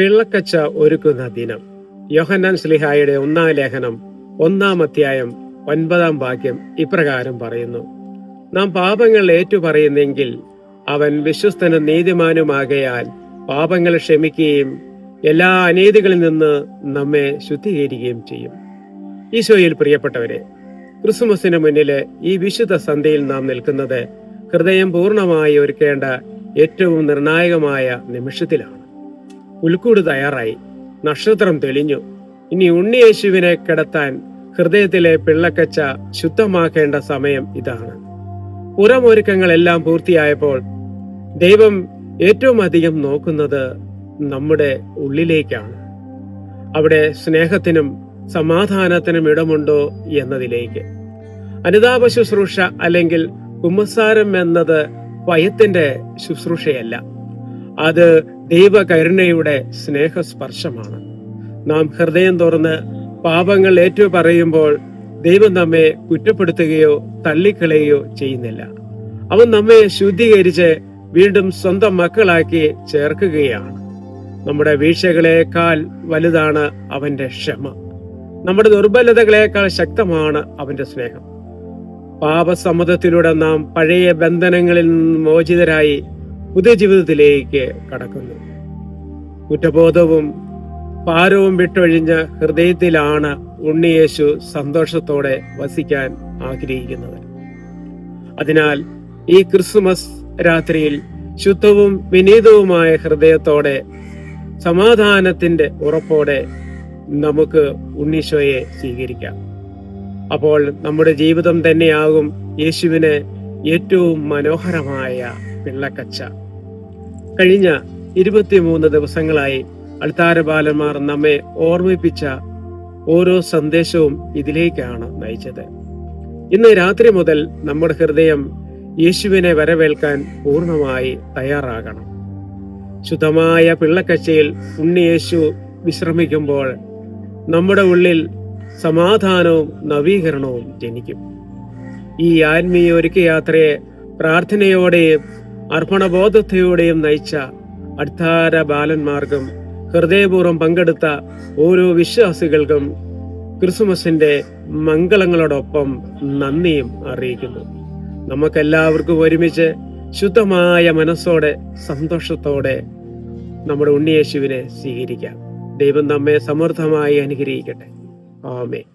പിള്ളക്കച്ച ഒരുക്കുന്ന ദിനം. യോഹന്നാൻ ശ്ലീഹായുടെ 1-ാം ലേഖനം 1-ാം അധ്യായം 9-ാം വാക്യം ഇപ്രകാരം പറയുന്നു: നാം പാപങ്ങൾ ഏറ്റുപറയുന്നെങ്കിൽ അവൻ വിശ്വസ്തനും നീതിമാനുമാകയാൽ പാപങ്ങൾ ക്ഷമിക്കുകയും എല്ലാ അനീതികളിൽ നിന്ന് നമ്മെ ശുദ്ധീകരിക്കുകയും ചെയ്യും. ഈശോയിൽ പ്രിയപ്പെട്ടവരെ, ക്രിസ്തുമസിന് മുന്നിലെ ഈ വിശുദ്ധ സന്ധ്യയിൽ നാം നിൽക്കുന്നത് ഹൃദയം പൂർണ്ണമായി ഒരുക്കേണ്ട ഏറ്റവും നിർണായകമായ നിമിഷത്തിലാണ്. പുൽക്കൂട് തയ്യാറായി, നക്ഷത്രം തെളിഞ്ഞു. ഇനി ഉണ്ണിയേശുവിനെ കിടത്താൻ ഹൃദയത്തിലെ പിള്ളക്കച്ച ശുദ്ധമാക്കേണ്ട സമയം ഇതാണ്. പുറമൊരുക്കങ്ങളെല്ലാം പൂർത്തിയായപ്പോൾ ദൈവം ഏറ്റവും അധികം നോക്കുന്നത് നമ്മുടെ ഉള്ളിലേക്കാണ്. അവിടെ സ്നേഹത്തിനും സമാധാനത്തിനും ഇടമുണ്ടോ എന്നതിലേക്ക്. അനുതാപ ശുശ്രൂഷ അല്ലെങ്കിൽ കുമ്പസാരം എന്നത് ഭയത്തിന്റെ ശുശ്രൂഷയല്ല, അത് ദൈവകരുണയുടെ സ്നേഹസ്പർശമാണ്. നാം ഹൃദയം തുറന്ന് പാപങ്ങൾ ഏറ്റുപറയുമ്പോൾ ദൈവം നമ്മെ കുറ്റപ്പെടുത്തുകയോ തള്ളിക്കളയുകയോ ചെയ്യുന്നില്ല. അവൻ നമ്മെ ശുദ്ധീകരിച്ച് വീണ്ടും സ്വന്തം മക്കളാക്കി ചേർക്കുകയാണ്. നമ്മുടെ വീഴ്ചകളേക്കാൾ വലുതാണ് അവന്റെ ക്ഷമ. നമ്മുടെ ദുർബലതകളേക്കാൾ ശക്തമാണ് അവന്റെ സ്നേഹം. പാപസമ്മതത്തിലൂടെ നാം പഴയ ബന്ധനങ്ങളിൽ നിന്ന് മോചിതരായി പുതിയ ജീവിതത്തിലേക്ക് കടക്കുന്നു. കുറ്റബോധവും ഭാരവും വിട്ടൊഴിഞ്ഞ ഹൃദയത്തിലാണ് ഉണ്ണിയേശു സന്തോഷത്തോടെ വസിക്കാൻ ആഗ്രഹിക്കുന്നത്. അതിനാൽ ഈ ക്രിസ്തുമസ് രാത്രിയിൽ ശുദ്ധവും വിനീതവുമായ ഹൃദയത്തോടെ, സമാധാനത്തിന്റെ ഉറപ്പോടെ നമുക്ക് ഉണ്ണീശോയെ സ്വീകരിക്കാം. അപ്പോൾ നമ്മുടെ ജീവിതം തന്നെയാകും യേശുവിന് ഏറ്റവും മനോഹരമായ പിള്ളക്കച്ച. കഴിഞ്ഞ 23 ദിവസങ്ങളായി അൾത്താരബാലന്മാർ നമ്മെ ഓർമ്മിപ്പിച്ച ഓരോ സന്ദേശവും ഇതിലേക്കാണ് നയിച്ചത്. ഇന്ന് രാത്രി മുതൽ നമ്മുടെ ഹൃദയം യേശുവിനെ വരവേൽക്കാൻ പൂർണ്ണമായി തയ്യാറാകണം. ശുദ്ധമായ പിള്ളക്കച്ചയിൽ ഉണ്ണിയേശു വിശ്രമിക്കുമ്പോൾ നമ്മുടെ ഉള്ളിൽ സമാധാനവും നവീകരണവും ജനിക്കും. ഈ ആത്മീയ ഒരുക്കയാത്രയെ പ്രാർത്ഥനയോടെയും അർപ്പണബോധത്തോടെയും നയിച്ച അൾത്താര ബാലന്മാർക്കും ഹൃദയപൂർവ്വം പങ്കെടുത്ത ഓരോ വിശ്വാസികൾക്കും ക്രിസ്മസിന്റെ മംഗളങ്ങളോടൊപ്പം നന്ദിയും അറിയിക്കുന്നു. നമുക്കെല്ലാവർക്കും ഒരുമിച്ച് ശുദ്ധമായ മനസ്സോടെ സന്തോഷത്തോടെ നമ്മുടെ ഉണ്ണിയേശുവിനെ സ്വീകരിക്കാം. ദൈവം നമ്മെ സമൃദ്ധമായി അനുഗ്രഹിക്കട്ടെ. ആമേൻ.